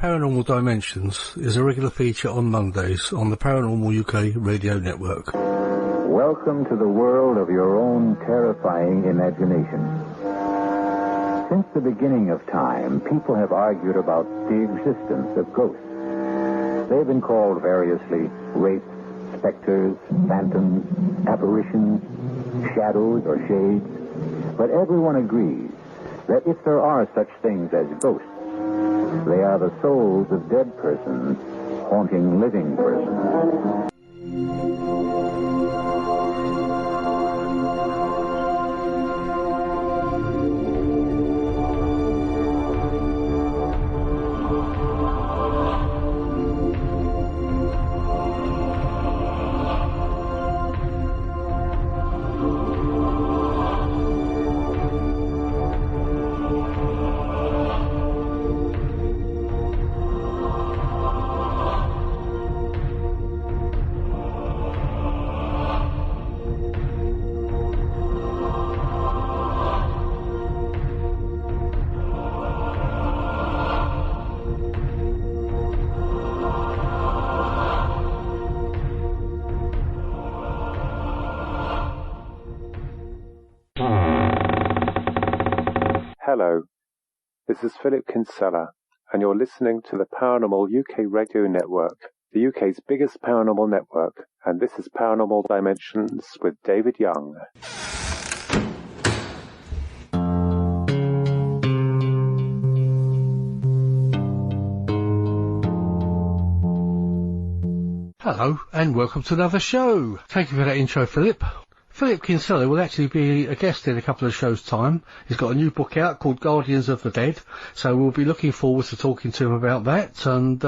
Paranormal Dimensions is a regular feature on Mondays on the Paranormal UK radio network. Welcome to the world of your own terrifying imagination. Since the beginning of time, people have argued about the existence of ghosts. They've been called variously wraiths, specters, phantoms, apparitions, shadows, or shades. But everyone agrees that if there are such things as ghosts, they are the souls of dead persons haunting living persons. Hello, this is Philip Kinsella, and you're listening to the Paranormal UK radio network, the UK's biggest paranormal network, and this is Paranormal Dimensions with David Young. Hello, and welcome to another show. Thank you for that intro, Philip. Philip Kinsella will actually be a guest in a couple of shows' time. He's got a new book out called Guardians of the Dead, so we'll be looking forward to talking to him about that, and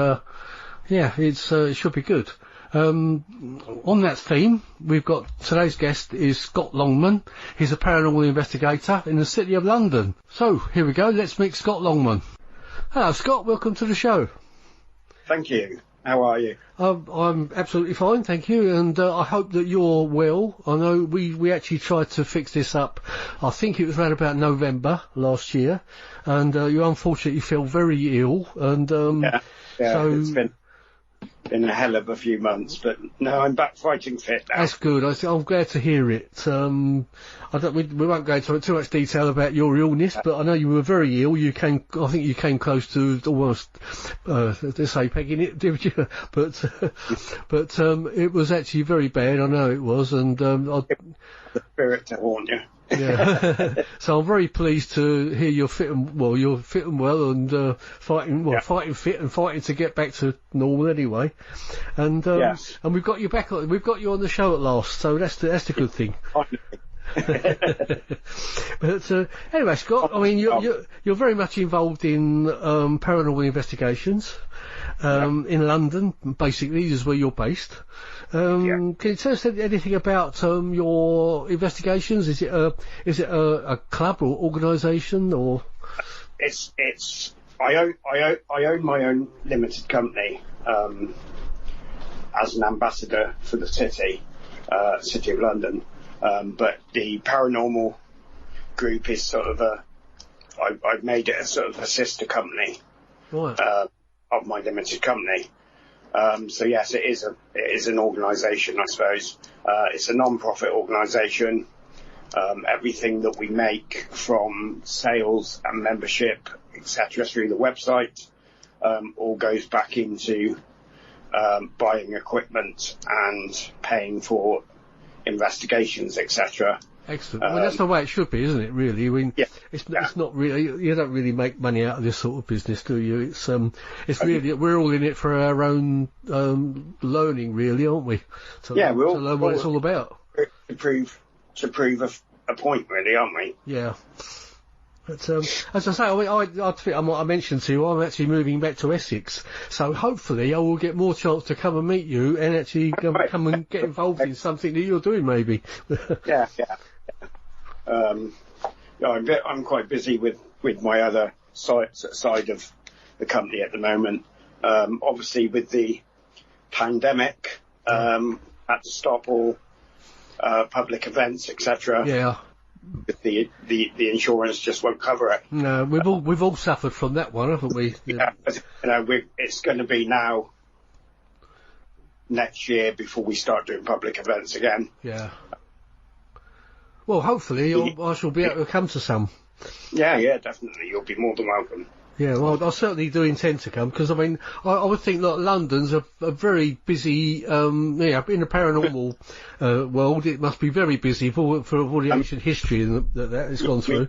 it should be good. On that theme, we've got today's guest is Scott Longman. He's a paranormal investigator in the City of London. So, here we go, let's meet Scott Longman. Hello Scott, welcome to the show. Thank you. How are you? I'm absolutely fine, thank you, and I hope that you're well. I know we actually tried to fix this up, I think it was around about November last year, and you unfortunately fell very ill, and so it's been a hell of a few months, but no, I'm back fighting fit now. That's good. I'm glad to hear it. We won't go into too much detail about your illness, but I know you were very ill. I think you came close to almost, to say pegging it, didn't you? But it was actually very bad. I know it was, and the spirit to haunt you. Yeah. So I'm very pleased to hear you're fit and well, and fighting fit and fighting to get back to normal anyway. And and we've got you back. We've got you on the show at last, so that's the good thing. But anyway, Scott, I mean, you're very much involved in paranormal investigations in London. Basically, is where you're based. Can you tell us anything about your investigations? Is it a club or organisation, or? I own my own limited company as an ambassador for the City of London. But the paranormal group is sort of I've made it a sort of a sister company of my limited company. So yes, it is an organisation, I suppose. It's a non-profit organisation. Everything that we make from sales and membership, etc., through the website, all goes back into buying equipment and paying for investigations, really. Excellent. Well, that's the way it should be, isn't it? Really, I mean, it's not really. You don't really make money out of this sort of business, do you? It's really we're all in it for our own learning, really, aren't we? To learn what it's all about. To prove a point, really, aren't we? Yeah. But as I say, I mentioned to you, I'm actually moving back to Essex, so hopefully I will get more chance to come and meet you and actually come and get involved in something that you're doing, maybe. Yeah. I'm quite busy with my other side of the company at the moment. Obviously, with the pandemic, had to stop all public events, etc. Yeah. the insurance just won't cover it. No, we've all suffered from that one, haven't we? Yeah, but, it's going to be now next year before we start doing public events again. Yeah. Well, hopefully I shall be able to come to some. Yeah, definitely. You'll be more than welcome. Yeah, well, I certainly do intend to come, because, I mean, I would think that London's a very busy, in the paranormal world, it must be very busy for all the ancient history that has gone through.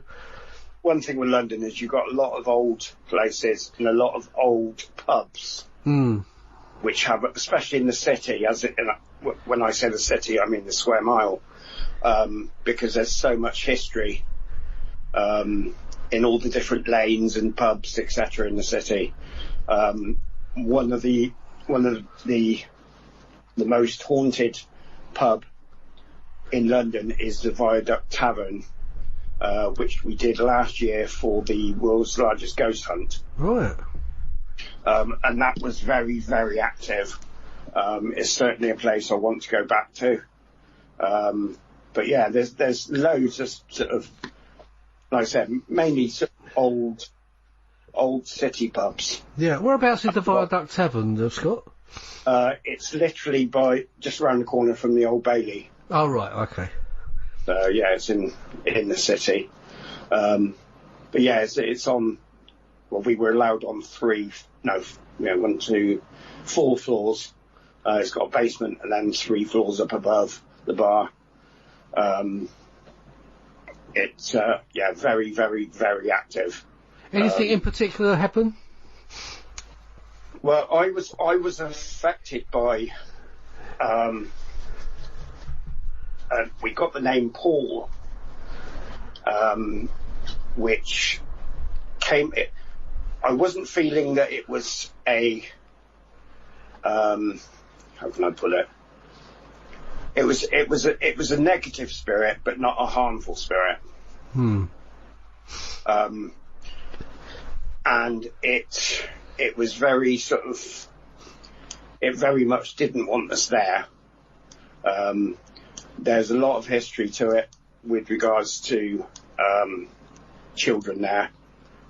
One thing with London is you've got a lot of old places and a lot of old pubs, which have, especially in the city, when I say the city, I mean the square mile, because there's so much history, in all the different lanes and pubs, etc., in the city. One of the most haunted pub in London is the Viaduct Tavern, which we did last year for the world's largest ghost hunt. Right. And that was very, very active. It's certainly a place I want to go back to. But yeah, there's loads of sort of, like I said, mainly sort of old city pubs. Yeah, whereabouts is the Viaduct Tavern, Scott? It's literally just around the corner from the Old Bailey. Oh, right, okay. Yeah, it's in the city. But yeah, it's on, well, we were allowed on 4 floors. It's got a basement and then 3 floors up above the bar. It's very, very, very active. Anything in particular happen? Well, I was affected by. We got the name Paul, which came. I wasn't feeling that it was a. How can I put it? It was a negative spirit, but not a harmful spirit. And it was very sort of. It very much didn't want us there. There's a lot of history to it with regards to children there,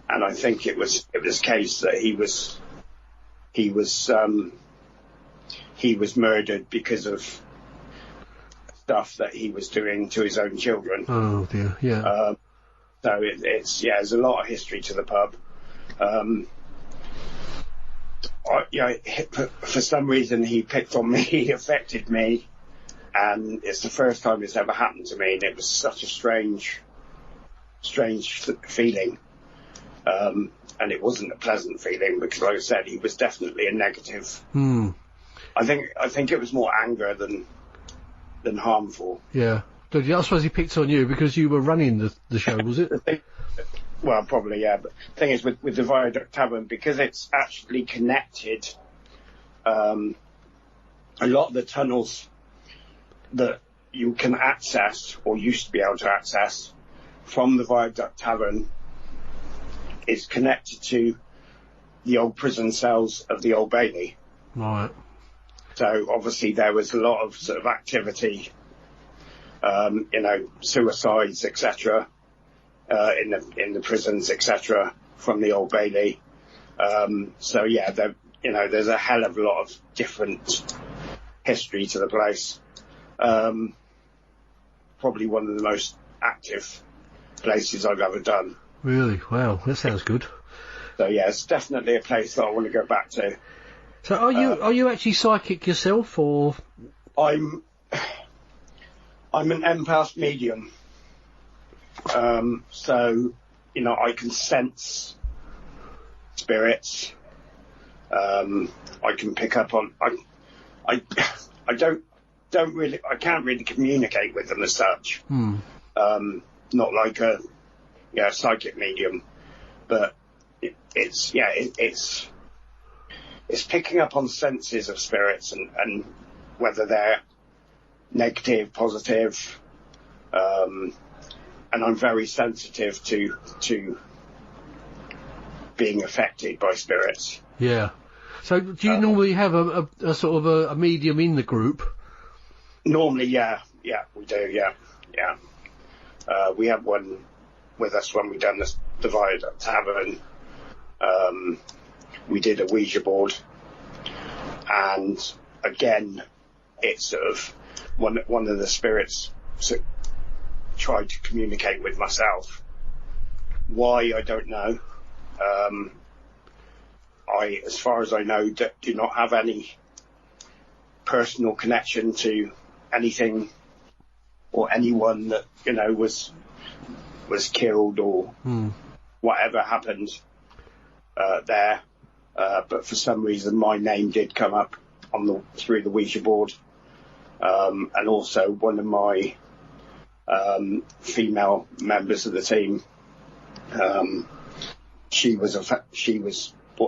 and I think it was a case that he was murdered because of stuff that he was doing to his own children. Oh dear, yeah. So there's a lot of history to the pub. For some reason he picked on me, he affected me, and it's the first time it's ever happened to me, and it was such a strange feeling. And it wasn't a pleasant feeling because, like I said, he was definitely a negative. I think it was more anger than harmful. Yeah. I suppose he picked on you because you were running the show, was it? Well, probably, yeah. But the thing is, with the Viaduct Tavern, because it's actually connected, a lot of the tunnels that you can access, or used to be able to access, from the Viaduct Tavern is connected to the old prison cells of the Old Bailey. Right. So obviously there was a lot of sort of activity, suicides, etc., in the prisons, etc., from the Old Bailey. So yeah, there's a hell of a lot of different history to the place. Probably one of the most active places I've ever done. Really? Wow, that sounds good. So yeah, it's definitely a place that I want to go back to. So are you actually psychic yourself, or? I'm an empath medium. So, I can sense spirits. I can pick up on. I can't really communicate with them as such. Not like a psychic medium, but it's picking up on senses of spirits and whether they're negative, positive, and I'm very sensitive to being affected by spirits. Yeah. So do you normally have a sort of a medium in the group? Normally, yeah, we do, yeah. We had one with us when we done the Viaduct Tavern. We did a Ouija board, and again, it's sort of one of the spirits sort of tried to communicate with myself. Why, I don't know. I, as far as I know, do not have any personal connection to anything or anyone that, you know, was killed or whatever happened there. But for some reason, my name did come up through the Ouija board, and also one of my female members of the team.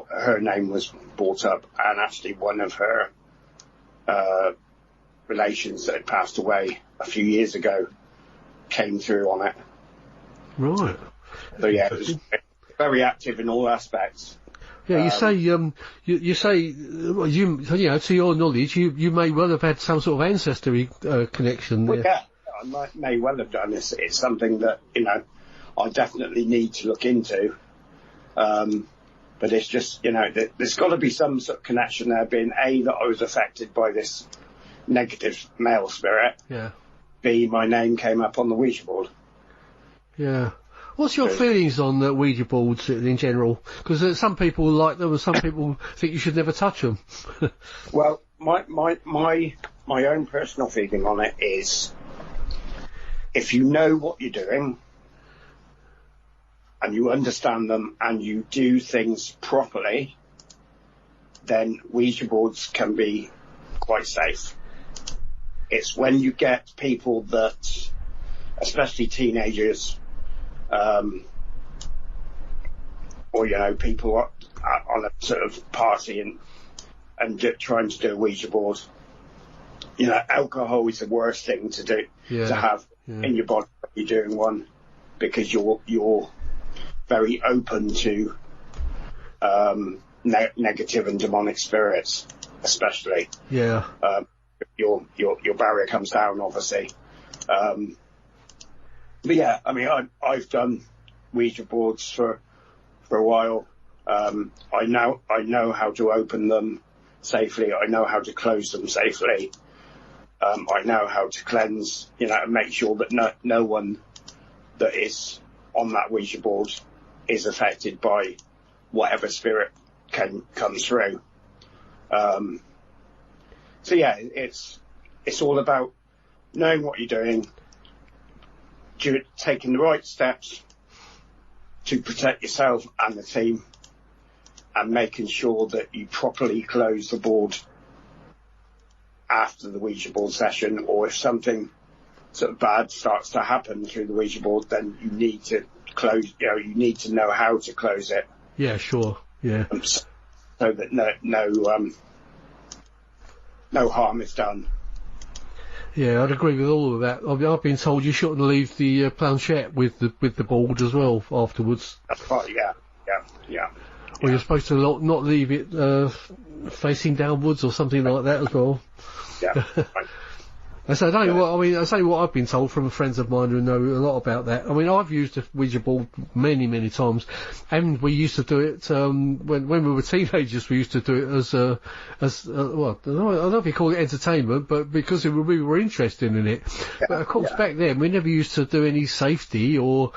Her name was brought up, and actually one of her relations that had passed away a few years ago came through on it. Right. So yeah, it was very active in all aspects. Yeah, you say, you say, well, you know, to your knowledge, you may well have had some sort of ancestry connection there. Well, yeah, I may well have done this. It's something that, you know, I definitely need to look into. But it's just, you know, there's got to be some sort of connection there, being A, that I was affected by this negative male spirit. Yeah. B, my name came up on the Ouija board. Yeah. What's your feelings on Ouija boards in general? Because some people like them and some people think you should never touch them. Well, my own personal feeling on it is, if you know what you're doing and you understand them and you do things properly, then Ouija boards can be quite safe. It's when you get people that, especially teenagers, or, you know, people on a sort of party and trying to do a Ouija board. You know, alcohol is the worst thing to do, to have in your body when you're doing one, because you're very open to negative and demonic spirits, especially. Yeah. Your barrier comes down, obviously. But yeah, I mean, I've done Ouija boards for a while. I know how to open them safely. I know how to close them safely. I know how to cleanse, you know, and make sure that no one that is on that Ouija board is affected by whatever spirit comes through. So yeah, it's all about knowing what you're doing, taking the right steps to protect yourself and the team, and making sure that you properly close the board after the Ouija board session, or if something sort of bad starts to happen through the Ouija board, then you need to close, you know, you need to know how to close it. Yeah, sure. Yeah. So that no harm is done. Yeah, I'd agree with all of that. I've been told you shouldn't leave the planchette with the board as well afterwards. That's right. Yeah. Or you're supposed to not leave it facing downwards or something like that as well. Yeah. So I say what I've been told from friends of mine who know a lot about that. I mean, I've used a Ouija board many times, and we used to do it when we were teenagers. We used to do it as well, I don't know if you call it entertainment, but because we were interested in it. Yeah, but of course, back then we never used to do any safety or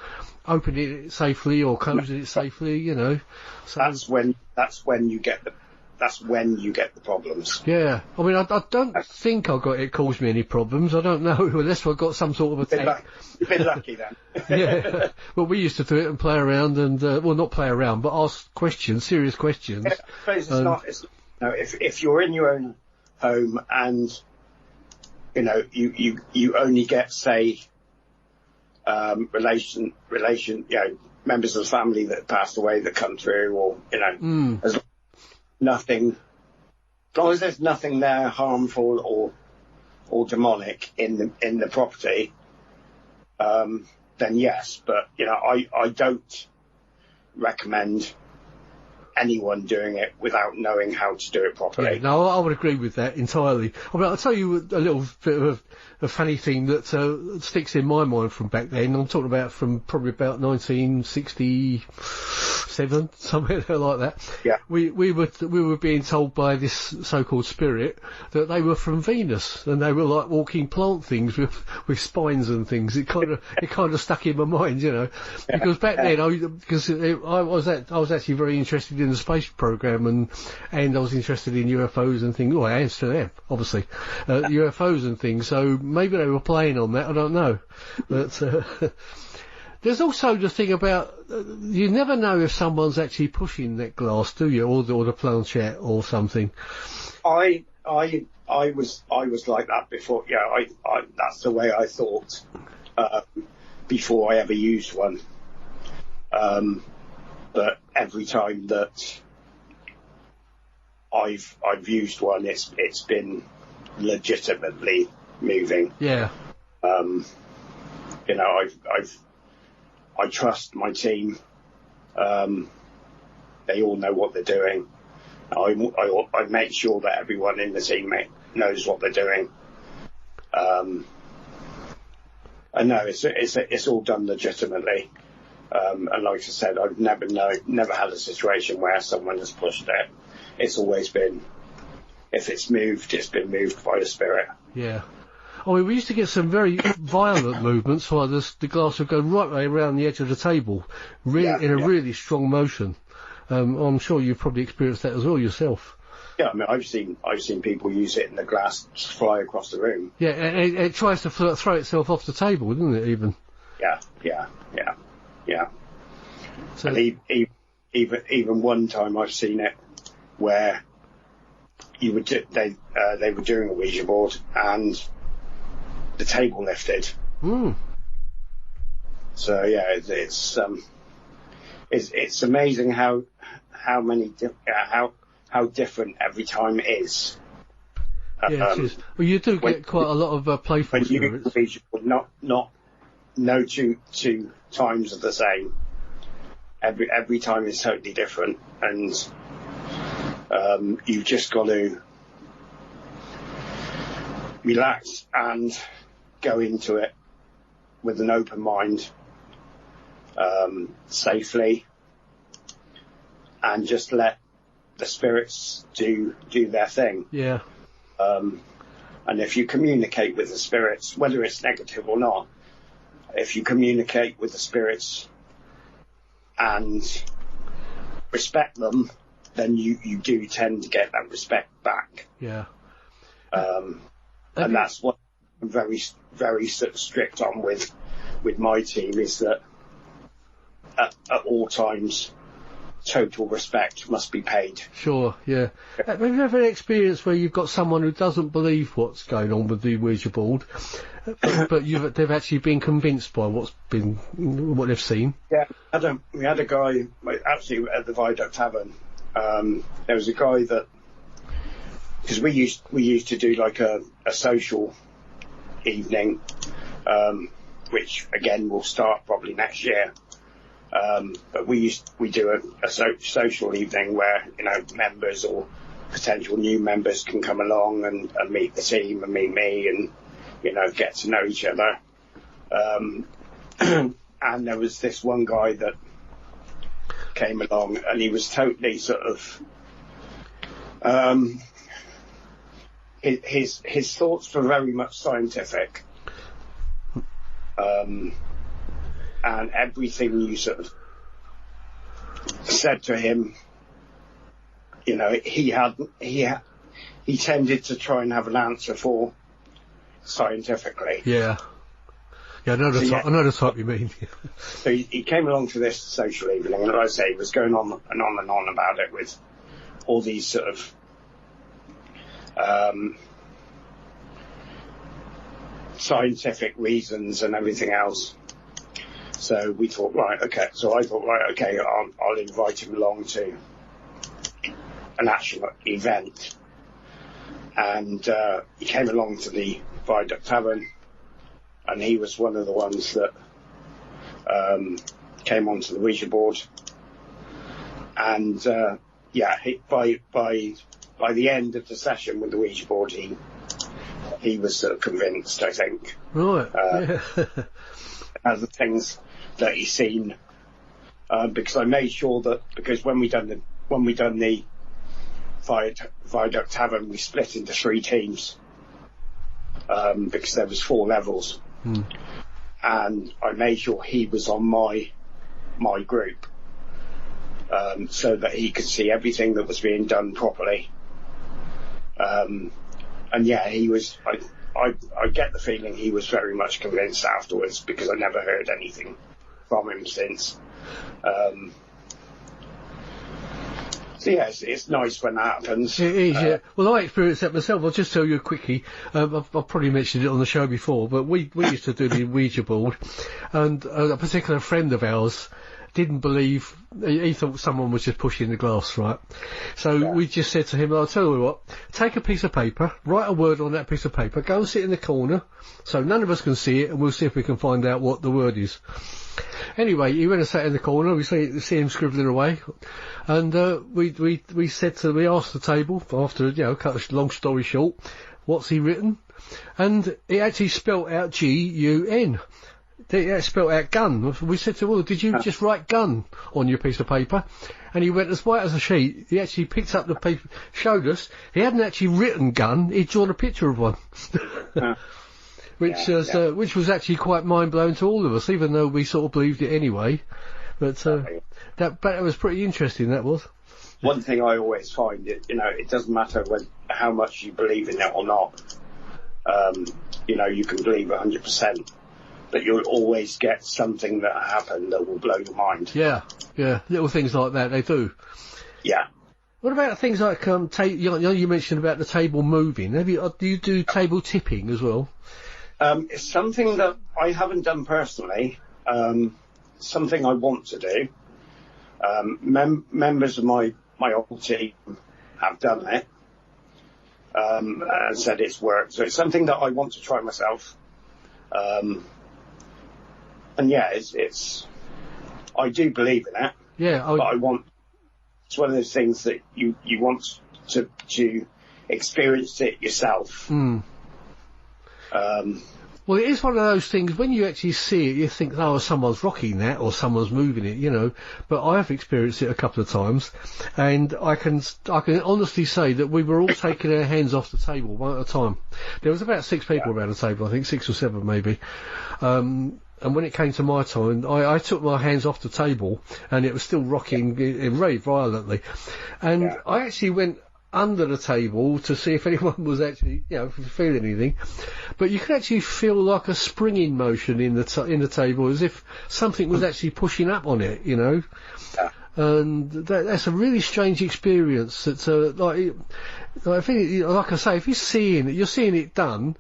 opening it safely or closing it safely. You know, so that's when you get the problems. Yeah, I mean, I don't think it caused me any problems. I don't know, unless I got some sort of attack. A bit lucky then. Yeah, well, we used to do it and play around and, well, not play around, but ask questions, serious questions. Yeah, I suppose if you're in your own home and, you know, you only get, say, relation, you know, members of the family that passed away that come through, or, you know, as long as there's nothing there harmful or demonic in the property, then yes. But, you know, I don't recommend anyone doing it without knowing how to do it properly. Yeah, no, I would agree with that entirely. I mean, I'll tell you a little bit of a funny thing that sticks in my mind from back then. I'm talking about from probably about 1967, somewhere like that. Yeah. We were being told by this so-called spirit that they were from Venus, and they were like walking plant things with spines and things. It kind of stuck in my mind, you know, because back then I was actually very interested in the space program, and I was interested in UFOs and things. Well, I still am, obviously, UFOs and things. So maybe they were playing on that. I don't know, but there's also the thing about you never know if someone's actually pushing that glass, do you, or the planchette or something. I was like that before. Yeah, I that's the way I thought before I ever used one. But every time that I've used one, it's been legitimately moving. Yeah. You know, I trust my team. They all know what they're doing. I make sure that everyone in the team knows what they're doing. And no, it's all done legitimately. And like I said, I've never had a situation where someone has pushed it. It's always been, if it's been moved by the spirit. Yeah. I mean, we used to get some very violent movements where the glass would go right way around the edge of the table, in a really strong motion. I'm sure you've probably experienced that as well yourself. Yeah, I mean, I've seen people use it and the glass fly across the room. Yeah, it tries to throw itself off the table, doesn't it, even? Yeah. So, and even one time I've seen it where they were doing a Ouija board and the table lifted. So yeah, it's amazing how different every time is. Yeah, it is. Well, you do get quite a lot of playful spirits. No two times are the same. Every time is totally different, and you've just got to relax and go into it with an open mind, safely, and just let the spirits do their thing. Yeah. And if you communicate with the spirits, whether it's negative or not, if you communicate with the spirits and respect them, then you do tend to get that respect back. Yeah. And that's what I'm very, very strict on with my team, is that at all times, total respect must be paid. Sure, yeah. Have you ever had an experience where you've got someone who doesn't believe what's going on with the Ouija board, but they've actually been convinced by what they've seen? Yeah, we had a guy actually at the Viaduct Tavern. There was a guy that, because we used to do like a social evening, which again will start probably next year. But we do a social evening where, you know, members or potential new members can come along and meet the team and meet me and, you know, get to know each other. And there was this one guy that came along and he was totally sort of, his thoughts were very much scientific. And everything you sort of said to him, you know, he tended to try and have an answer for scientifically. Yeah. Yeah, I know the type you mean. So he came along to this social evening, and as I say, he was going on and on and on about it with all these sort of scientific reasons and everything else. So we thought, right, okay. So I thought, right, okay, I'll invite him along to an actual event. And he came along to the Viaduct Tavern, and he was one of the ones that came onto the Ouija board. And by the end of the session with the Ouija board, he was sort of convinced, I think. Right. As the things that he's seen, because I made sure that, because when we done the Viaduct Tavern, we split into 3 teams, because there was 4 levels, and I made sure he was on my group, so that he could see everything that was being done properly. And yeah, he was. I get the feeling he was very much convinced afterwards, because I never heard anything from him since. So yeah, it's nice when that happens. It is, yeah. Well, I experienced that myself. I'll just tell you quickly. I've probably mentioned it on the show before, but we used to do the Ouija board, and a particular friend of ours didn't believe, he thought someone was just pushing the glass, right? So we just said to him, I'll tell you what, take a piece of paper, write a word on that piece of paper, go and sit in the corner, so none of us can see it, and we'll see if we can find out what the word is. Anyway, he went and sat in the corner, we see him scribbling away, and we asked the table, after, cut a long story short, what's he written? And he actually spelt out G-U-N. He spelt out gun. We said to him, well, did you just write gun on your piece of paper? And he went as white as a sheet. He actually picked up the paper, showed us. He hadn't actually written gun, he'd drawn a picture of one. Which was actually quite mind-blowing to all of us, even though we sort of believed it anyway. But that was pretty interesting, that was. One thing I always find, it doesn't matter how much you believe in it or not. You can believe 100%. But you'll always get something that happened that will blow your mind. Yeah, little things like that, they do. Yeah. What about things like, you mentioned about the table moving. Do you do table tipping as well? It's something that I haven't done personally, something I want to do. Members of my old team have done it, and said it's worked. So it's something that I want to try myself. And yeah, I do believe in it. Yeah, but it's one of those things that you want to experience it yourself. Well, it is one of those things, when you actually see it, you think, oh, someone's rocking that, or someone's moving it, but I have experienced it a couple of times, and I can honestly say that we were all taking our hands off the table one at a time. There was about 6 people around the table, I think 6 or 7 maybe, and when it came to my time, I took my hands off the table, and it was still rocking very violently. And I actually went under the table to see if anyone was actually, feeling anything. But you could actually feel like a springing motion in the table, as if something was actually pushing up on it, Yeah. And that's a really strange experience. It's I think, like I say, if you're seeing it done,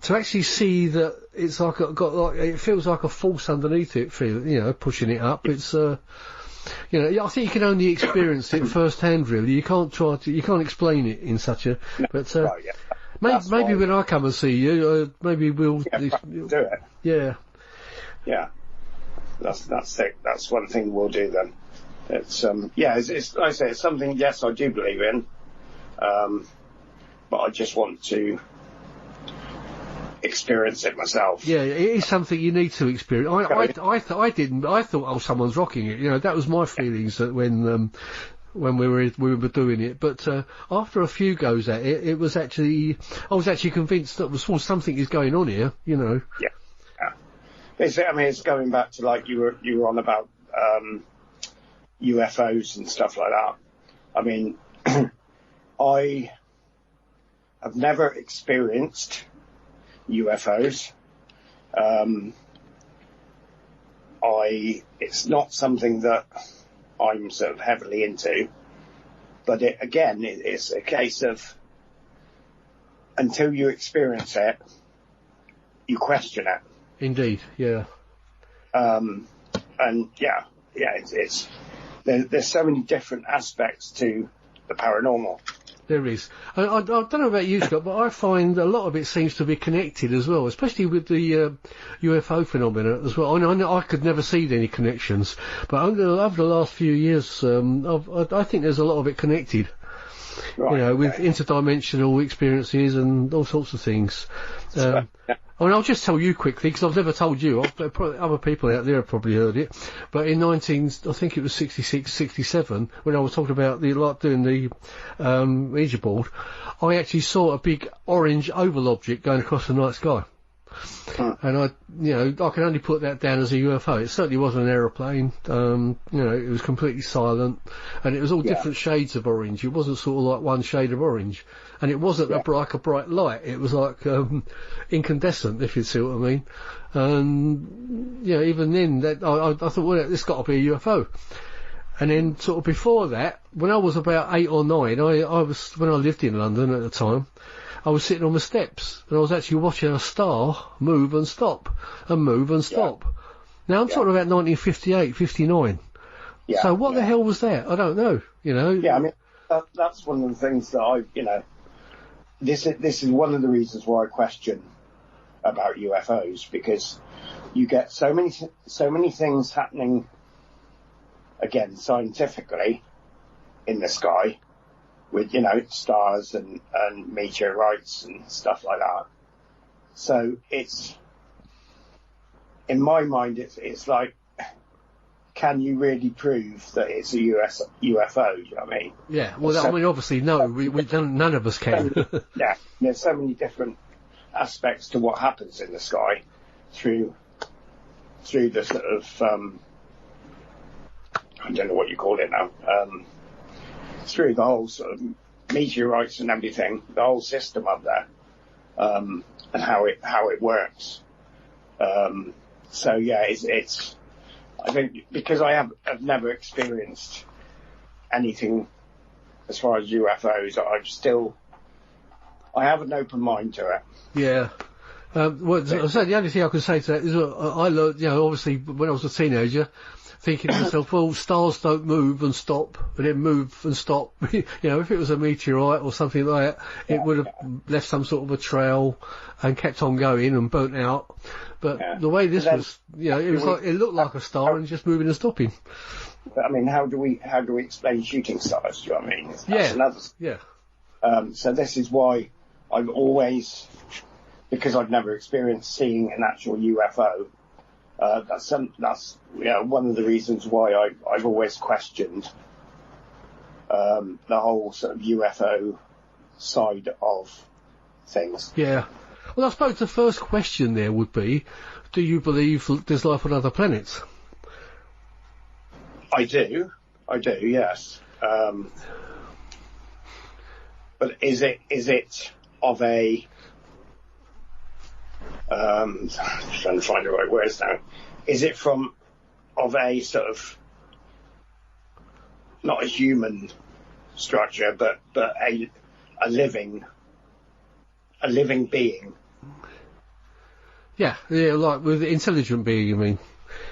to actually see that it's like it feels like a force underneath it, pushing it up. It's I think you can only experience it firsthand. Really, you can't explain it in such a. But maybe when I come and see you, maybe we'll do it. Yeah. Yeah. That's it. That's one thing we'll do then. It's it's like I say, it's something. Yes, I do believe in. But I just want to experience it myself. Yeah, it is something you need to experience. I didn't. I thought, oh, someone's rocking it. That was my feelings that when we were doing it. But after a few goes at it, I was actually convinced that something is going on here. Yeah. It's going back to like you were on about UFOs and stuff like that. I mean, I have never experienced UFOs. It's not something that I'm sort of heavily into, but it's a case of until you experience it, you question it. Indeed, yeah. There's so many different aspects to the paranormal. There is. I don't know about you, Scott, but I find a lot of it seems to be connected as well, especially with the UFO phenomena as well. I know I could never see any connections, but over the last few years, I think there's a lot of it connected. Right, you know, with interdimensional experiences and all sorts of things. I mean, I'll just tell you quickly, because I've never told you. Probably other people out there have probably heard it. But in I think it was 66, 67, when I was talking about doing the Ouija board, I actually saw a big orange oval object going across the night sky. And I can only put that down as a UFO. It certainly wasn't an aeroplane. It was completely silent, and it was all different shades of orange. It wasn't sort of like one shade of orange, and it wasn't like a bright light. It was like incandescent, if you see what I mean. And even then, I thought, well, this got to be a UFO. And then sort of before that, when I was about 8 or 9, when I lived in London at the time, I was sitting on the steps, and I was actually watching a star move and stop, and move and stop. Now, I'm talking about 1958, 59. So what the hell was that? I don't know, Yeah, I mean, that's one of the things that this is one of the reasons why I question about UFOs, because you get so many things happening, again, scientifically, in the sky, with, stars and meteorites and stuff like that. So in my mind, it's like, can you really prove that it's a UFO? Do you know what I mean? Yeah, well, I mean, obviously, no, none of us can. There's so many different aspects to what happens in the sky through the sort of, I don't know what you call it now, through the whole sort of meteorites and everything, the whole system up there, and how it works. It's I think, because I've never experienced anything as far as UFOs, I have an open mind to it. Yeah. The only thing I can say to that is I learned, obviously when I was a teenager, thinking to myself, well, stars don't move and stop, and then move and stop. If it was a meteorite or something like that, it would have left some sort of a trail and kept on going and burnt out. But the way this was, it looked like a star and just moving and stopping. But I mean, how do we explain shooting stars? Do you know what I mean? That's another. So this is why I've always, because I've never experienced seeing an actual UFO. That's one of the reasons why I've always questioned the whole sort of UFO side of things. Yeah. Well, I suppose the first question there would be, do you believe there's life on other planets? I do, yes. But is it of a... I'm trying to find the right words now. Is it of a sort of, not a human structure, but a living being? Yeah, like with intelligent being, you mean?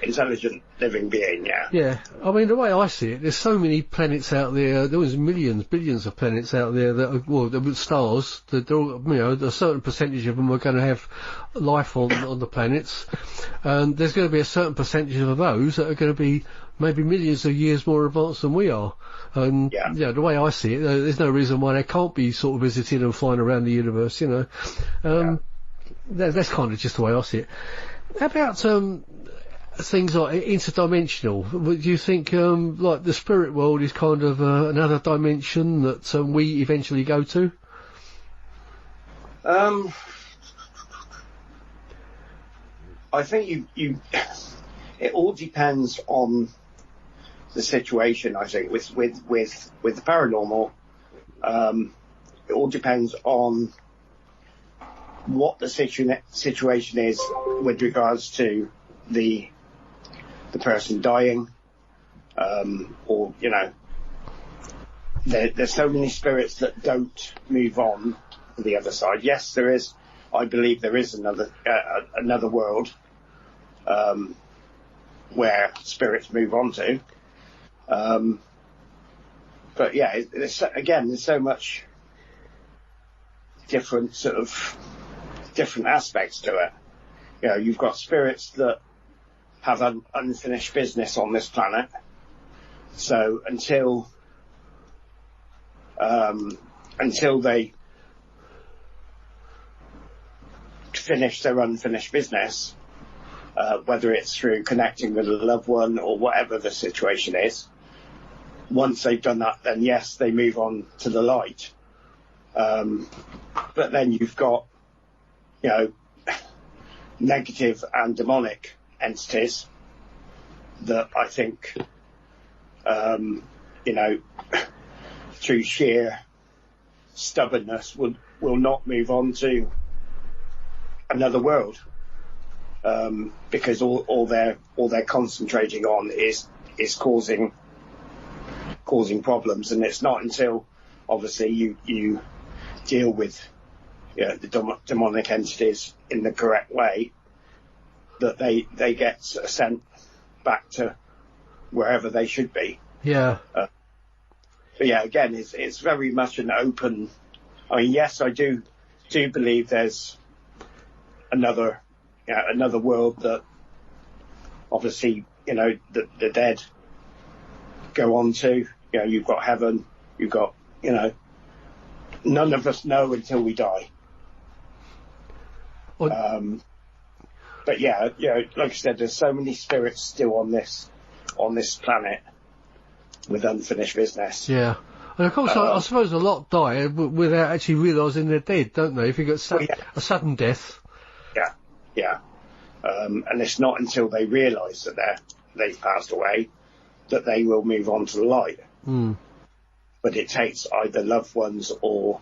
Intelligent living being, yeah. Yeah, I mean, the way I see it, there's so many planets out there. There was billions of planets out there there were stars. That a certain percentage of them are going to have life on the planets, and there's going to be a certain percentage of those that are going to be maybe millions of years more advanced than we are. And the way I see it, there's no reason why they can't be sort of visiting and flying around the universe. That's kind of just the way I see it. How about things like interdimensional? Do you think like the spirit world is kind of another dimension that we eventually go to? I think it all depends on the situation. I think with the paranormal, it all depends on what the situation is with regards to the person dying, or there's so many spirits that don't move on to the other side. Yes, there is. I believe there is another world where spirits move on to. But yeah, there's so much different aspects to it. You know, you've got spirits that have unfinished business on this planet. So until they finish their unfinished business, whether it's through connecting with a loved one or whatever the situation is, once they've done that, then yes, they move on to the light. But then you've got, you know, negative and demonic entities that I think, you know, through sheer stubbornness will not move on to another world, because all they're concentrating on is causing problems. And it's not until obviously you deal with, you know, the demonic entities in the correct way that they get sent back to wherever they should be. Yeah. But yeah, again, it's very much an open. I mean, yes, I do believe there's another world that obviously, you know, the dead go on to. You know, you've got heaven, you've got, you know, none of us know until we die. Well, but yeah, you know, like I said, there's so many spirits still on this planet with unfinished business. yeah. And of course, I suppose a lot die without actually realising they're dead, don't they? If you get a sudden death. Yeah. And it's not until they realise that they've passed away that they will move on to the light. Mm. But it takes either loved ones or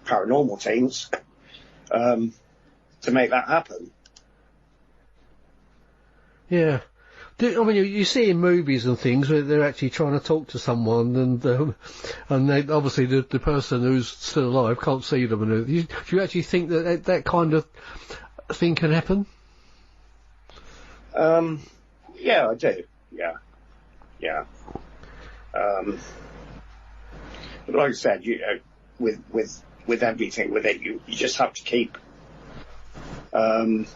paranormal teams to make that happen. Yeah. I mean, you see in movies and things where they're actually trying to talk to someone, and they, obviously the person who's still alive can't see them. And do you actually think that kind of thing can happen? Yeah, I do. Yeah. But like I said, you know, with everything with it, you just have to keep an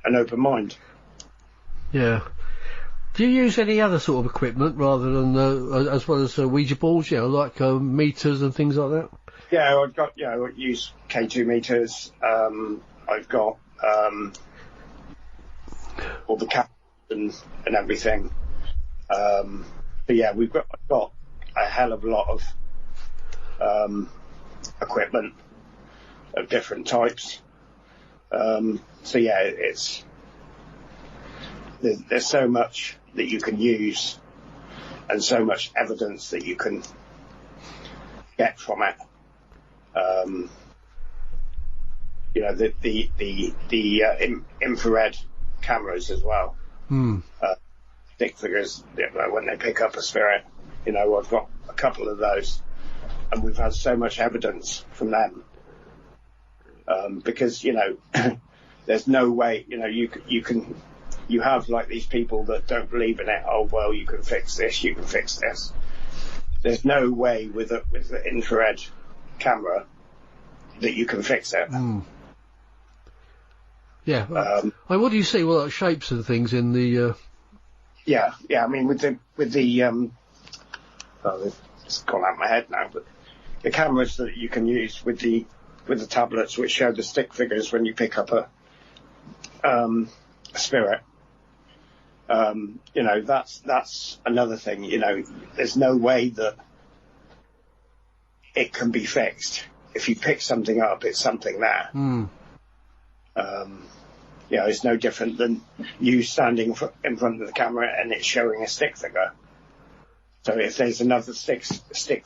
open mind. Yeah. Do you use any other sort of equipment rather than as well as Ouija boards? You know, like meters and things like that. Yeah, I've got, you know, I use K2 meters. I've got all the caps and everything. But yeah, I've got a hell of a lot of equipment of different types. So yeah, there's so much that you can use and so much evidence that you can get from it. You know, the infrared cameras as well. Stick figures, you know, when they pick up a spirit, you know, I've got a couple of those, and we've had so much evidence from them. Because, you know, there's no way, you know, you have like these people that don't believe in it. Oh, well, you can fix this, you can fix this. There's no way with the infrared camera that you can fix it. Yeah. I mean, what do you see? Well, like shapes and things in the. Yeah. I mean, with the it's gone out of my head now, but the cameras that you can use with the tablets which show the stick figures when you pick up a spirit. You know, that's another thing. You know, there's no way that it can be fixed. If you pick something up, it's something there. You know, it's no different than you standing in front of the camera and it's showing a stick figure. So if there's another stick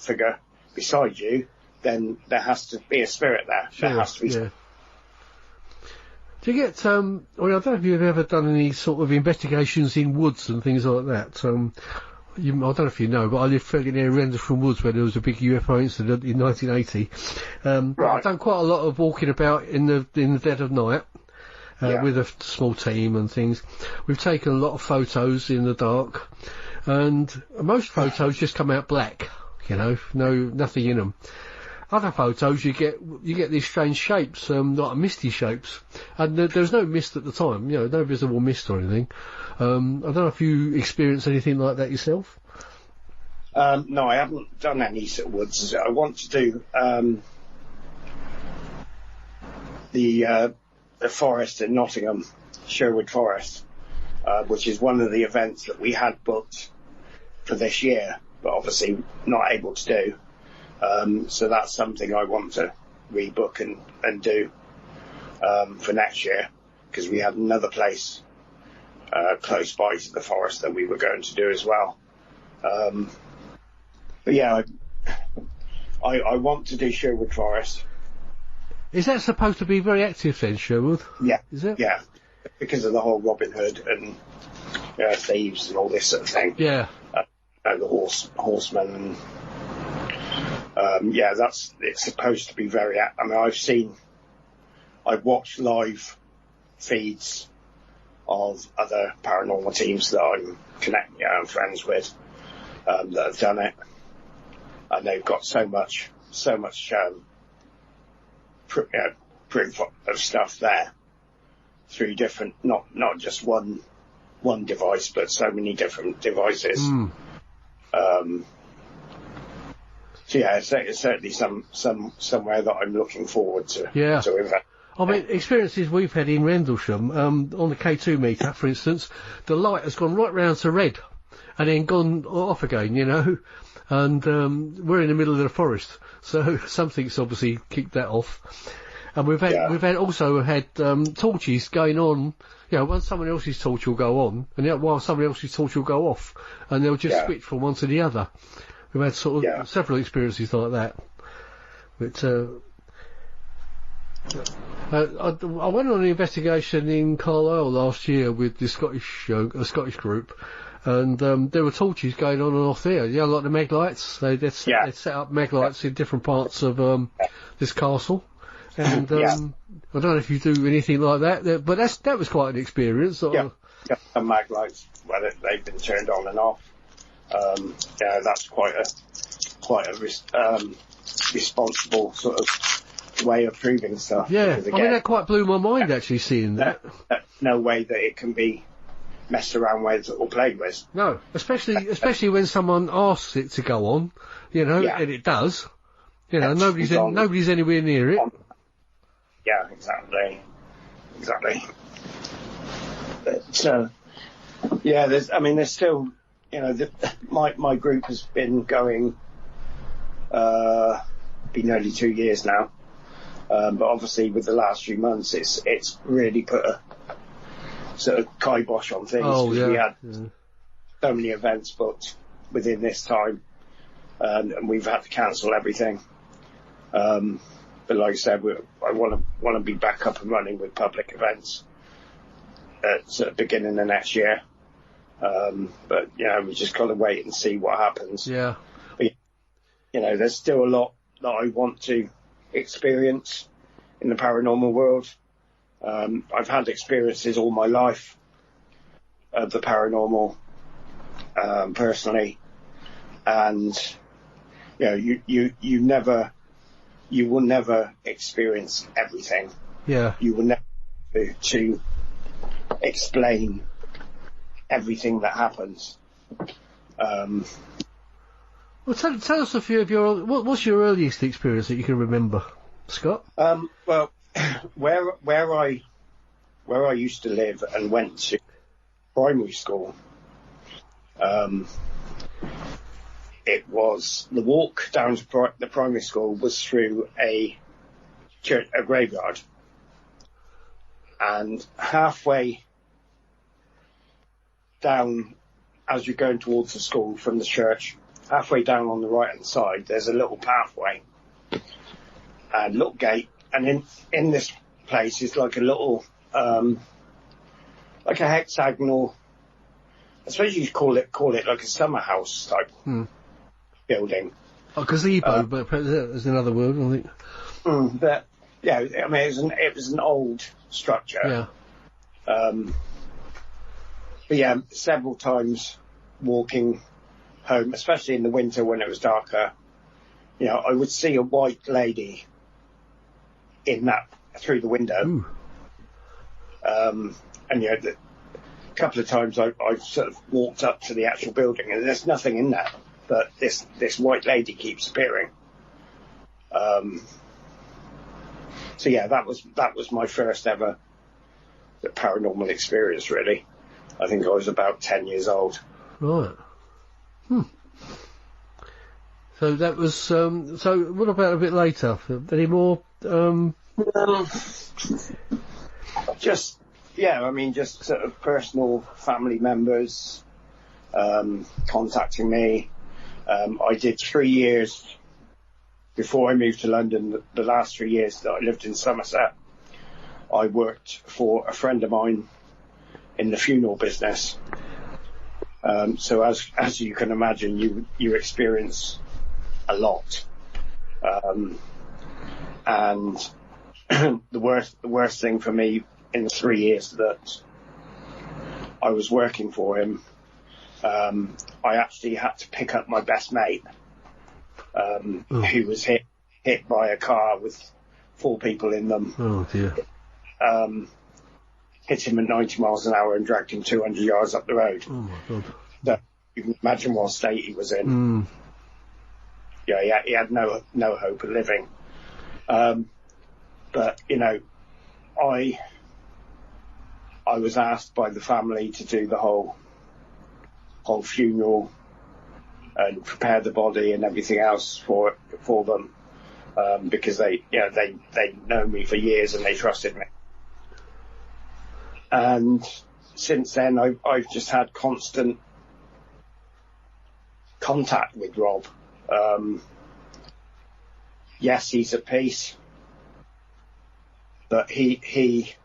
figure beside you, then there has to be a spirit there. Sure, there has to be. Yeah. Do you get, I mean, I don't know if you've ever done any sort of investigations in woods and things like that. I don't know if you know, but I live fairly near Rendlesham Woods where there was a big UFO incident in 1980. Right. I've done quite a lot of walking about in the dead of night. With a small team and things. We've taken a lot of photos in the dark, and most photos just come out black, you know, nothing in them. other photos you get these strange shapes, like misty shapes, and there was no mist at the time, no visible mist or anything. I don't know if you experienced anything like that yourself. No, I haven't done any sort of woods. I want to do the forest in Nottingham, Sherwood Forest, which is one of the events that we had booked for this year, but obviously not able to do. So that's something I want to rebook and do for next year, because we had another place close by to the forest that we were going to do as well. But yeah, I want to do Sherwood Forest. Is that supposed to be very active then, Sherwood? Yeah. Is it? Yeah, because of the whole Robin Hood and thieves and all this sort of thing. Yeah. And the horsemen and it's supposed to be very. I mean, I've watched live feeds of other paranormal teams that I'm friends with that have done it, and they've got so much proof of stuff there through different, not just one device, but so many different devices. So yeah, it's certainly somewhere that I'm looking forward to. Yeah. To invest. I mean, experiences we've had in Rendlesham, on the K2 meetup, for instance, the light has gone right round to red and then gone off again, and we're in the middle of the forest, so something's obviously kicked that off. And we've also had torches going on. Once someone else's torch will go on, and while someone else's torch will go off, and they'll just switch from one to the other. We've had sort of several experiences like that. But I went on an investigation in Carlisle last year with the a Scottish group, and there were torches going on and off there. Like the mag lights. They'd set up mag lights in different parts of this castle. And I don't know if you do anything like that, but that was quite an experience. And mag lights, whether they've been turned on and off. That's quite a responsible sort of way of proving stuff. Yeah, again, I mean, that quite blew my mind actually seeing that. No way that it can be messed around with or played with. No, especially when someone asks it to go on, and it does. Nobody's anywhere near it. Yeah, exactly. But there's still, my group has been going, been nearly 2 years now. But obviously with the last few months, it's really put a sort of kibosh on things. Oh, yeah. We had so many events booked within this time, and we've had to cancel everything. But like I said, I want to be back up and running with public events at the beginning of next year. But we just got to wait and see what happens. Yeah. But, there's still a lot that I want to experience in the paranormal world. I've had experiences all my life of the paranormal, personally, and you will never experience everything. Yeah. You will never be able to explain everything that happens. Well, tell us a few of your. What's your earliest experience that you can remember, Scott? Well, where I used to live and went to primary school, it was the walk down to the primary school was through a graveyard, and halfway down, as you're going towards the school from the church, halfway down on the right hand side, there's a little pathway and little gate, and in this place is like a little like a hexagonal, I suppose you'd call it like a summer house type building. A gazebo, but there's another word, I think. But yeah, I mean it was an old structure. Yeah. But yeah, several times walking home, especially in the winter when it was darker, I would see a white lady through the window. Ooh. And a couple of times I've sort of walked up to the actual building and there's nothing in there, but this white lady keeps appearing. So yeah, that was my first ever paranormal experience, really. I think I was about 10 years old. Right. So that was, so what about a bit later? Any more, just sort of personal family members, contacting me. I did 3 years before I moved to London. The last 3 years that I lived in Somerset, I worked for a friend of mine in the funeral business. So as you can imagine, you experience a lot. And the worst thing for me in the 3 years that I was working for him, I actually had to pick up my best mate, who was hit by a car with 4 people in them. Oh dear. Hit him at 90 miles an hour and dragged him 200 yards up the road. Oh my God. So you can imagine what state he was in. Yeah, he had no hope of living. But I was asked by the family to do the whole funeral and prepare the body and everything else for them, because they known me for years and they trusted me. And since then, I've just had constant contact with Rob. Yes, he's at peace, but it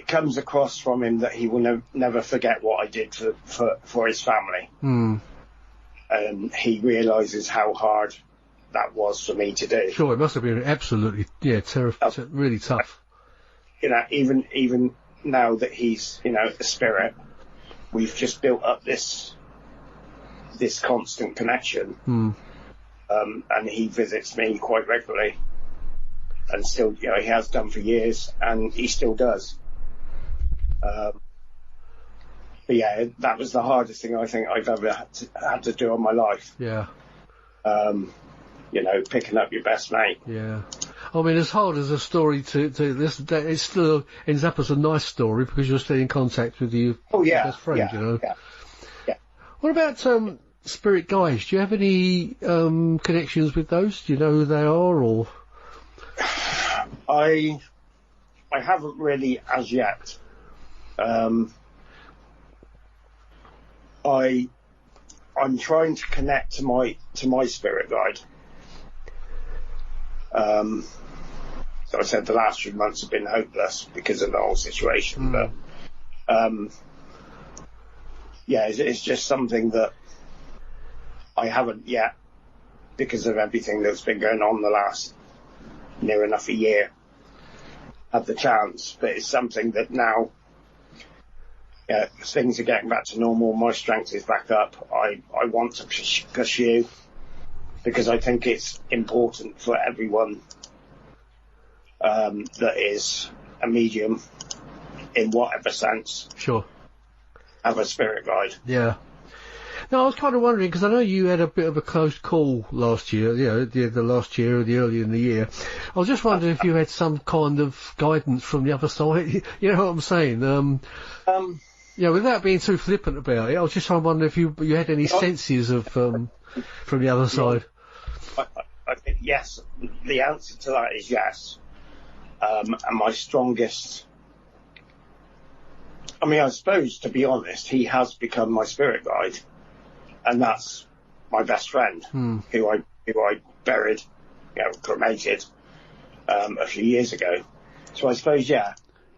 comes across from him that he will never forget what I did for his family. And he realises how hard that was for me to do. Sure, it must have been absolutely, really tough. Even now that he's, a spirit, we've just built up this constant connection. And he visits me quite regularly, and still, he has done for years, and he still does. But yeah, that was the hardest thing I think I've ever had to do in my life. Yeah. Picking up your best mate. Yeah. I mean, as hard as a story to this, it still ends up as a nice story because you're still in contact with your best friend, Yeah. What about spirit guides? Do you have any connections with those? Do you know who they are, or? I haven't really as yet. I'm trying to connect to my spirit guide. So I said the last few months have been hopeless because of the whole situation, but it's just something that I haven't yet, because of everything that's been going on the last near enough a year, had the chance. But it's something that now things are getting back to normal, my strength is back up, I want to pursue, because I think it's important for everyone that is a medium in whatever sense. Sure. Have a spirit guide. Yeah. No, I was kind of wondering, because I know you had a bit of a close call last year, the last year or the earlier in the year. I was just wondering if you had some kind of guidance from the other side. You know what I'm saying? Without being too flippant about it, I was just trying to wonder if you had any senses of from the other side. I think yes. The answer to that is yes. And my strongest... I suppose, to be honest, he has become my spirit guide. And that's my best friend, who I buried, cremated, a few years ago. So I suppose,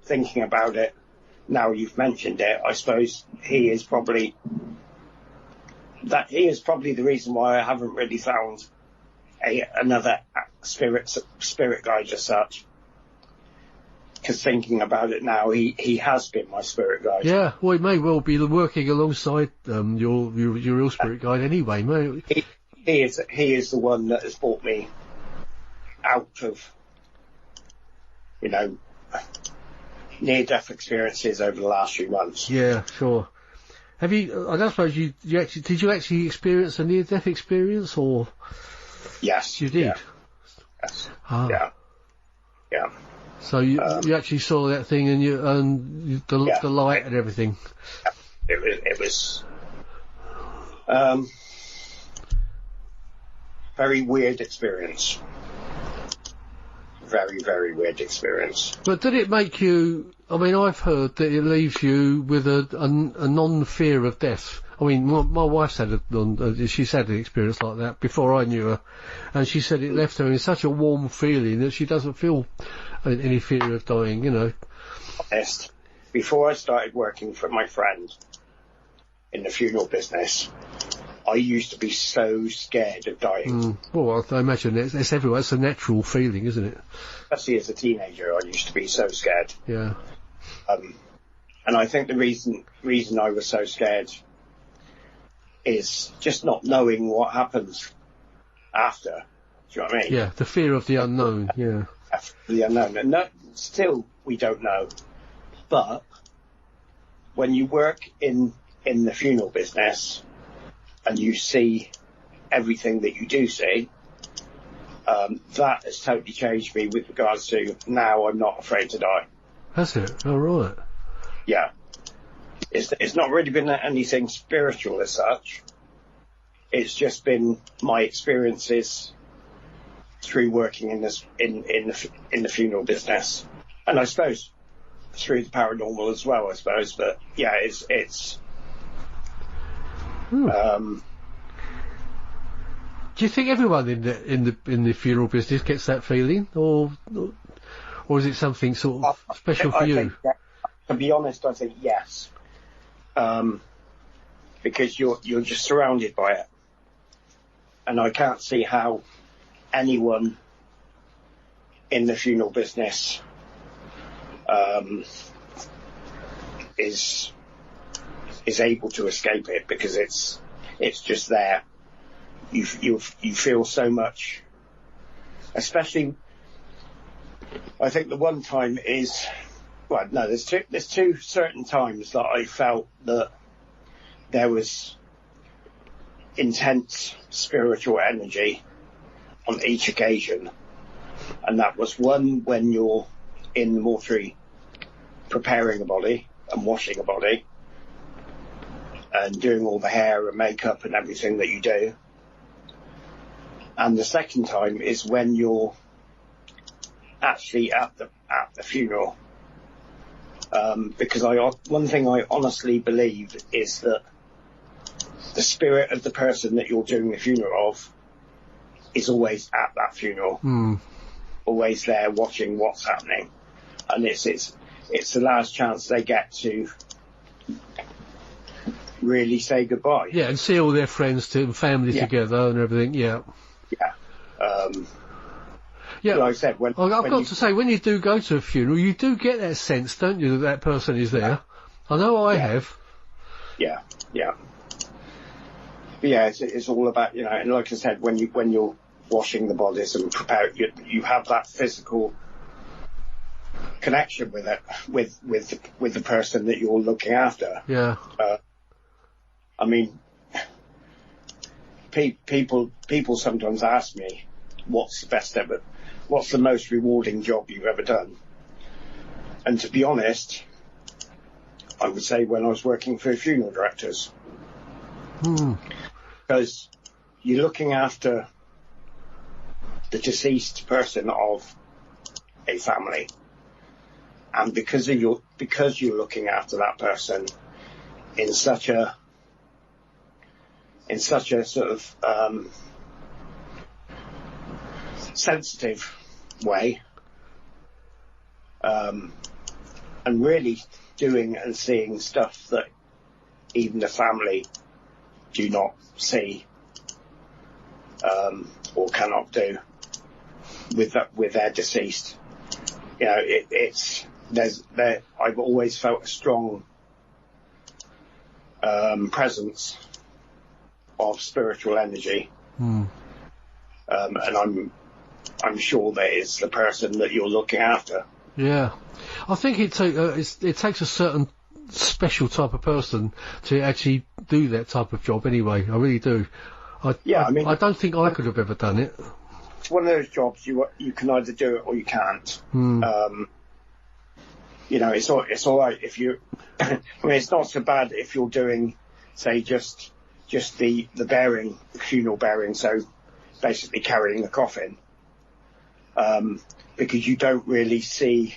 thinking about it, now you've mentioned it, I suppose he is probably the reason why I haven't really found another spirit guide as such. Because thinking about it now, he has been my spirit guide. Yeah, well, he may well be working alongside your real spirit guide anyway, may he is the one that has brought me out of, near-death experiences over the last few months. Yeah, sure. Have you? I don't suppose you actually did. You actually experience a near-death experience, or? Yes, you did. Yeah. Yes. Ah. Yeah. So you actually saw that thing, and the light and everything. It was very weird experience. Very, very weird experience. But did it make you? I mean, I've heard that it leaves you with a non-fear of death. I mean, my wife's had she's had an experience like that before I knew her, and she said it left her in such a warm feeling that she doesn't feel any fear of dying. Honest. Before I started working for my friend in the funeral business, I used to be so scared of dying. Well, I imagine it's everywhere. It's a natural feeling, isn't it? Especially as a teenager, I used to be so scared. Yeah. And I think the reason I was so scared is just not knowing what happens after. Do you know what I mean? Yeah, the fear of the unknown. Yeah. The unknown, and still we don't know. But when you work in the funeral business, and you see everything that you do see, that has totally changed me with regards to now I'm not afraid to die. Has it? All right. Yeah. It's not really been anything spiritual as such. It's just been my experiences through working in the funeral business, and I suppose through the paranormal as well. I suppose, but yeah, it's. Do you think everyone in the funeral business gets that feeling, or is it something sort of special for you? Think, to be honest, I think yes, because you're just surrounded by it, and I can't see how anyone in the funeral business is able to escape it, because it's just there. You feel so much, especially. I think the one time is, well, no, there's two certain times that I felt that there was intense spiritual energy on each occasion, and that was one when you're in the mortuary preparing a body and washing a body and doing all the hair and makeup and everything that you do. And the second time is when you're actually at the funeral. Because one thing I honestly believe is that the spirit of the person that you're doing the funeral of is always at that funeral, always there watching what's happening, and it's the last chance they get to really say goodbye. Yeah, and see all their friends and family together and everything. Yeah. Yeah. Like I said, I've got to say, when you do go to a funeral, you do get that sense, don't you, that person is there? Yeah. I know I have. Yeah. But yeah, it's all about, and like I said, when you're washing the bodies and prepare, you have that physical connection with it, with the person that you're looking after. Yeah. I mean, people sometimes ask me, what's the most rewarding job you've ever done? And to be honest, I would say when I was working for funeral directors. Because you're looking after the deceased person of a family, and because you're looking after that person in such a sort of sensitive way, and really doing and seeing stuff that even the family do not see or cannot do with their deceased. I've always felt a strong presence of spiritual energy Mm. And I'm sure that it's the person that you're looking after. Yeah, I think it takes a certain special type of person to actually do that type of job. Anyway, I really do. I don't think I could have ever done it. It's one of those jobs you can either do it or you can't. Mm. It's all right if you. I mean, it's not so bad if you're doing, say, just the bearing, funeral bearing. So basically carrying the coffin. Because you don't really see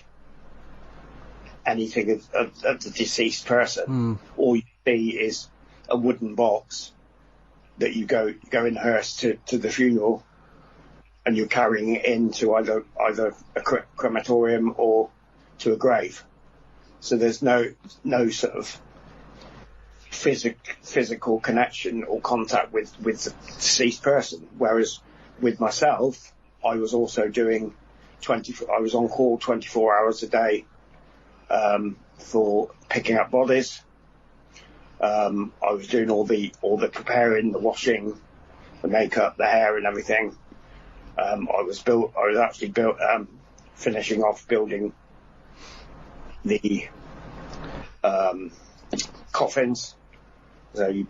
anything of the deceased person. Mm. All you see is a wooden box that you go in hearse to the funeral, and you're carrying it into either a crematorium or to a grave. So there's no sort of physical connection or contact with the deceased person. Whereas with myself, I was also doing I was on call 24 hours a day for picking up bodies. I was doing all the preparing, the washing, the makeup, the hair, and everything. I was actually finishing off building the coffins. So you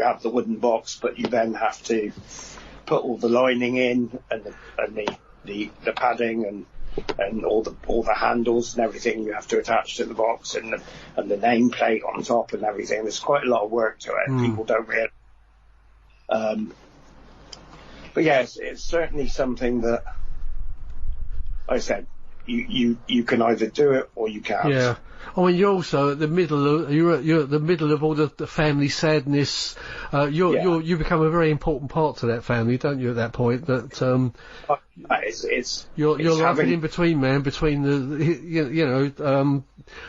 have the wooden box, but you then have to put all the lining in and the padding and all the handles and everything you have to attach to the box and the nameplate on top and everything. There's quite a lot of work to it. People don't really. But yes, it's certainly something that I said you can either do it or you can't. Yeah. I mean, you're also at the middle of you're at the middle of all the family sadness. You become a very important part to that family, don't you? At that point, that you're like an in-between man between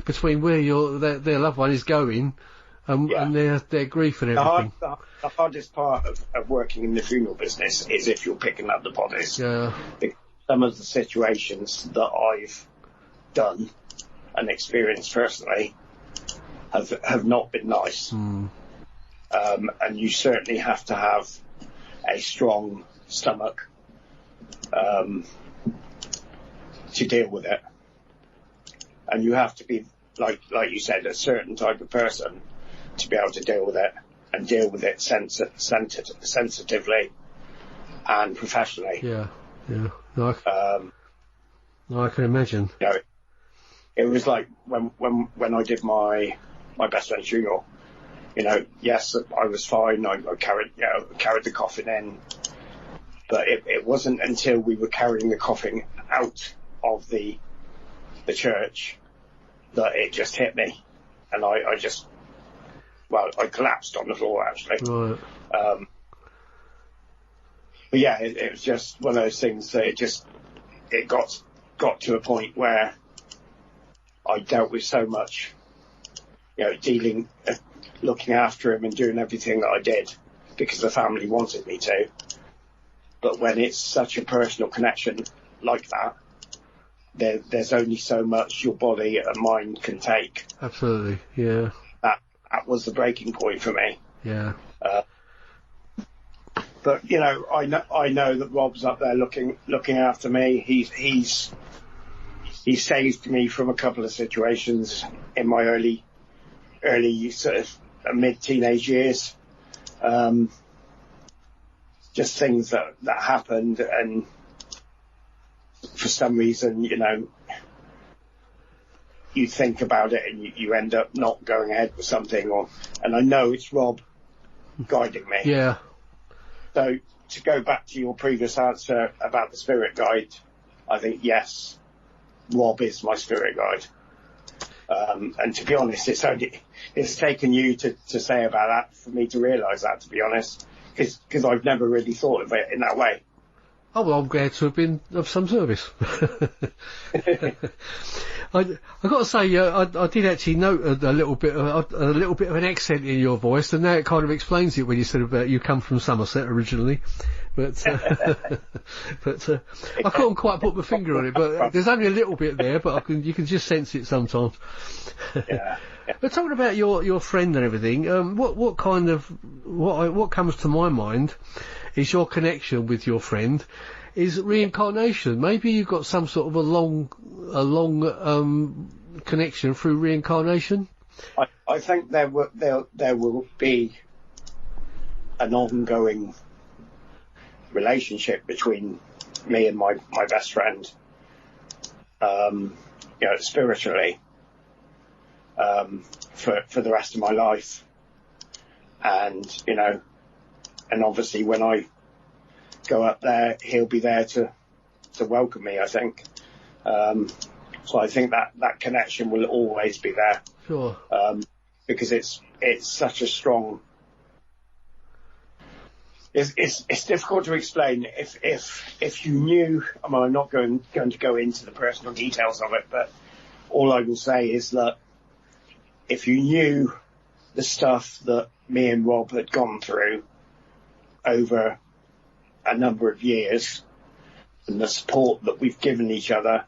between where their loved one is going, and their grief and everything. The hardest part of working in the funeral business is if you're picking up the bodies. Yeah. Some of the situations that I've done and experienced personally have not been nice. And you certainly have to have a strong stomach to deal with it. And you have to be, like you said, a certain type of person to be able to deal with it and deal with it sensitively and professionally. Yeah. No, I can imagine. It was like when I did my best friend's funeral. Yes, I was fine. I carried the coffin in, but it wasn't until we were carrying the coffin out of the church that it just hit me, and I collapsed on the floor actually. Right. But yeah, it was just one of those things that it got to a point where I dealt with so much, looking after him and doing everything that I did because the family wanted me to. But when it's such a personal connection like that, there's only so much your body and mind can take. Absolutely, yeah. That was the breaking point for me. Yeah. But I know that Rob's up there looking after me. He saved me from a couple of situations in my early sort of mid-teenage years. Just things that happened, and for some reason, you think about it and you end up not going ahead with something, and I know it's Rob guiding me. Yeah. So to go back to your previous answer about the spirit guide, I think yes, Rob is my spirit guide. And to be honest, it's taken you to say about that for me to realise that, to be honest, because I've never really thought of it in that way. Oh, well, I'm glad to have been of some service. I've got to say, I did actually note a little bit of an accent in your voice, and now it kind of explains it when you said about you come from Somerset originally. But I couldn't quite put my finger on it, but there's only a little bit there, but you can just sense it sometimes. Yeah. But talking about your friend and everything, what comes to my mind is your connection with your friend is reincarnation. Maybe you've got some sort of a long connection through reincarnation. I think there will be an ongoing relationship between me and my best friend, spiritually, for the rest of my life. And obviously when I go up there, he'll be there to welcome me, I think. So I think that connection will always be there. Sure. Because it's such a strong. It's difficult to explain. If you knew, I'm not going to go into the personal details of it, but all I will say is that if you knew the stuff that me and Rob had gone through over a number of years, and the support that we've given each other,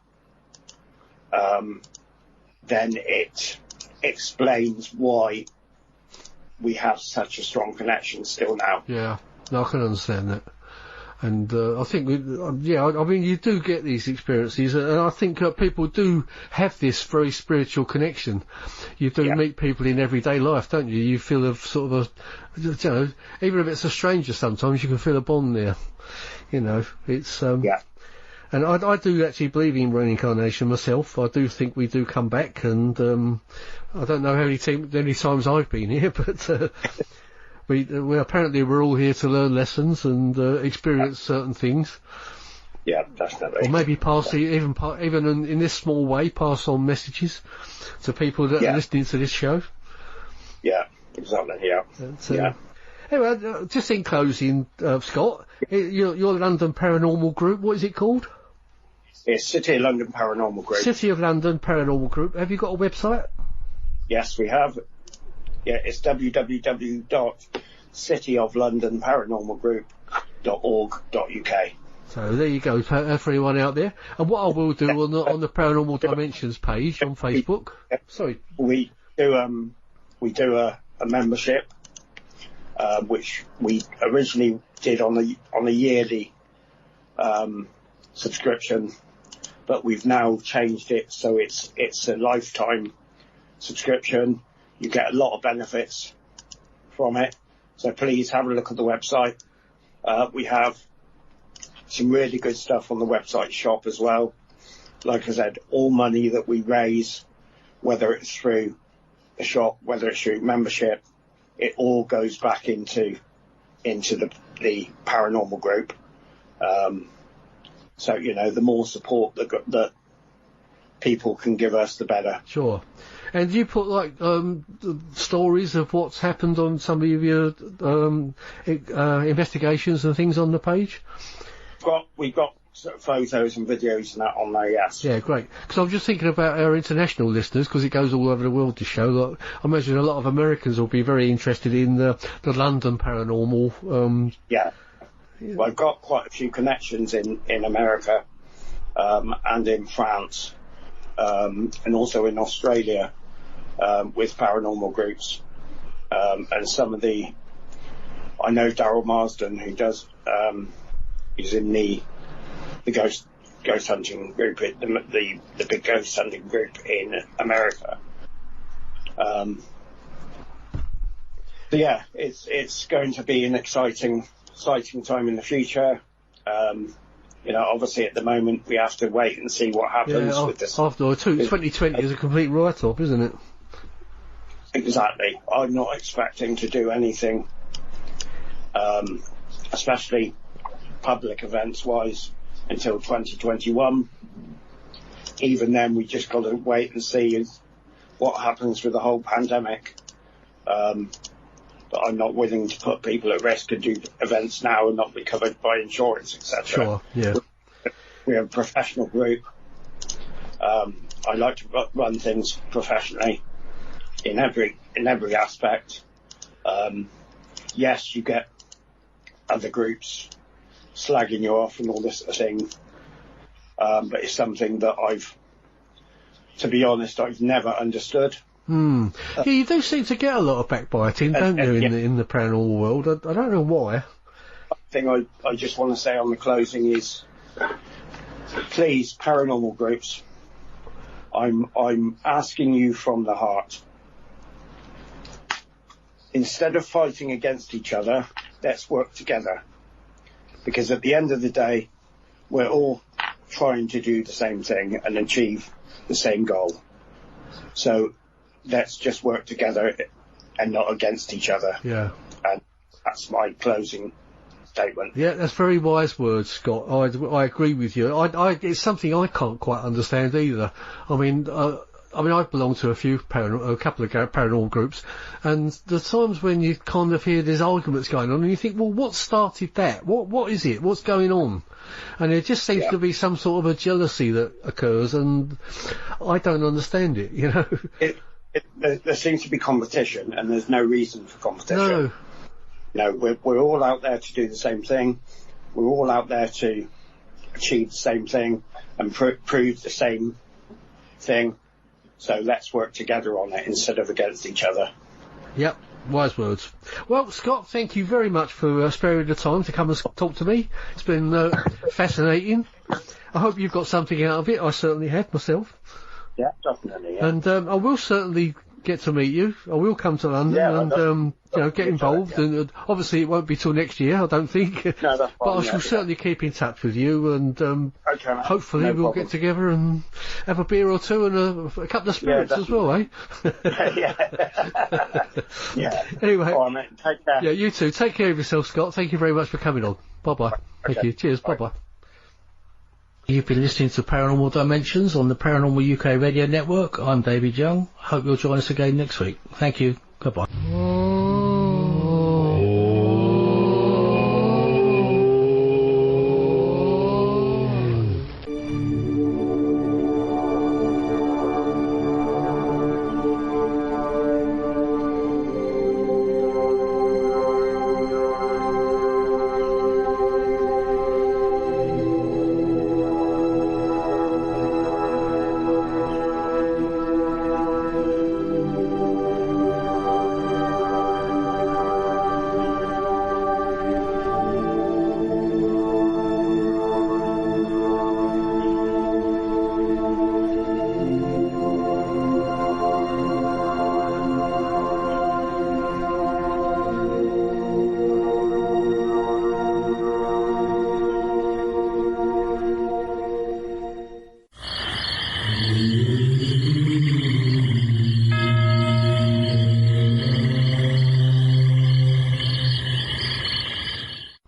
then it explains why we have such a strong connection still now. Yeah, no, I can understand that. And I think, you do get these experiences, and I think people do have this very spiritual connection. You do meet people in everyday life, don't you? You feel a sort of even if it's a stranger sometimes, you can feel a bond there. It's... And I do actually believe in reincarnation myself. I do think we do come back, and I don't know how many times I've been here, but we apparently we're all here to learn lessons and experience certain things. Yeah, definitely. Or maybe even in this small way, pass on messages to people that are listening to this show. Yeah, exactly. Yeah. Anyway, just in closing, Scott, your London Paranormal Group, what is it called? It's City of London Paranormal Group. City of London Paranormal Group. Have you got a website? Yes, we have. Yeah, it's www.cityoflondonparanormalgroup.org.uk. So there you go, for everyone out there. And what I will do on the Paranormal Dimensions page on Facebook. Sorry. We do a membership, which we originally did on a yearly subscription, but we've now changed it so it's a lifetime subscription. You get a lot of benefits from it, so please have a look at the website. We have some really good stuff on the website shop as well. Like I said, all money that we raise, whether it's through the shop, whether it's through membership, it all goes back into the paranormal group. So the more support that people can give us, the better. Sure. And do you put stories of what's happened on some of your investigations and things on the page? We've got sort of photos and videos and that on there, yes. Yeah, great. Because I'm just thinking about our international listeners, because it goes all over the world, this show. I imagine a lot of Americans will be very interested in the London Paranormal. Well, I've got quite a few connections in America and in France and also in Australia with paranormal groups. And some of I know Daryl Marsden, who does, he's in the ghost hunting group, the big ghost hunting group in America. So yeah, it's going to be an exciting time in the future. Obviously at the moment we have to wait and see what happens with this. After 2020 is a complete write-off, isn't it? Exactly. I'm not expecting to do anything, especially public events wise, until 2021. Even then, we just got to wait and see what happens with the whole pandemic. But I'm not willing to put people at risk and do events now and not be covered by insurance, etc. Sure, yeah. We have a professional group. I like to run things professionally in every aspect. Yes, you get other groups slagging you off and all this sort of thing, but it's something that to be honest, I've never understood. Yeah, you do seem to get a lot of backbiting, don't you, in the paranormal world? I don't know why. Thing I just want to say on the closing is, please, paranormal groups, I'm asking you from the heart. Instead of fighting against each other, let's work together. Because at the end of the day, we're all trying to do the same thing and achieve the same goal. So let's just work together and not against each other. Yeah. And that's my closing statement. Yeah, that's very wise words, Scott. I agree with you. It's something I can't quite understand either. I mean, I belong to a couple of paranormal groups, and the times when you kind of hear there's arguments going on, and you think, well, what started that? What is it? What's going on? And there just seems to be some sort of a jealousy that occurs, and I don't understand it, you know. There seems to be competition, and there's no reason for competition. No. You know, we're all out there to do the same thing. We're all out there to achieve the same thing and prove the same thing. So let's work together on it instead of against each other. Yep, wise words. Well, Scott, thank you very much for sparing the time to come and talk to me. It's been fascinating. I hope you've got something out of it. I certainly have myself. Yeah, definitely. Yeah. And I will certainly get to meet you. I will come to London and get involved. Yeah. And obviously it won't be till next year, I don't think. No, that's fine. But I shall certainly keep in touch with you, and hopefully we'll get together and have a beer or two and a couple of spirits as well, eh? Yeah. Anyway, all right, mate. Take care. Yeah, you too. Take care of yourself, Scott. Thank you very much for coming on. Bye-bye. Okay. Thank you. Cheers. Bye-bye. You've been listening to Paranormal Dimensions on the Paranormal UK Radio Network. I'm David Young. Hope you'll join us again next week. Thank you. Goodbye.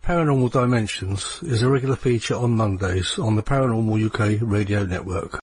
Paranormal Dimensions is a regular feature on Mondays on the Paranormal UK Radio Network.